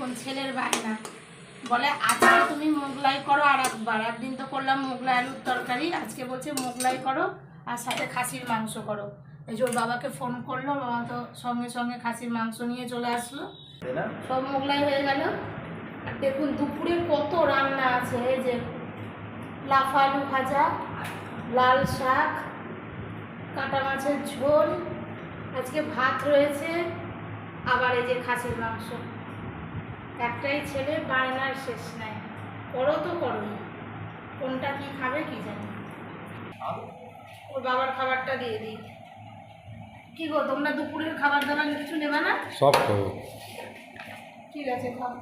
দেখুন ছেলের বায়না বলে আজকে তুমি মোগলাই করো, আর একদিন তো করলাম মোগলাই আলুর তরকারি, আজকে বলছে মোগলাই করো আর সাথে খাসির মাংস করো। এই যে ওর বাবাকে ফোন করলো, বাবা তো সঙ্গে সঙ্গে খাসির মাংস নিয়ে চলে আসলো, সব মোগলাই হয়ে গেল। আর দেখুন দুপুরে কত রান্না আছে, এই যে লাফা আলু ভাজা, লাল শাক, কাটা মাছের ঝোল, আজকে ভাত রয়েছে, আবার এই যে খাসির মাংস। একটাই ছেলে, বায়নার শেষ নাই, করো তো করো, কোনটা কি খাবে কি জানি। ওর বাবার খাবারটা দিয়ে দিই। কি গো তোমরা দুপুরের খাবার দাবার কিছু নেবে না? সব খাবো। ঠিক আছে খাও।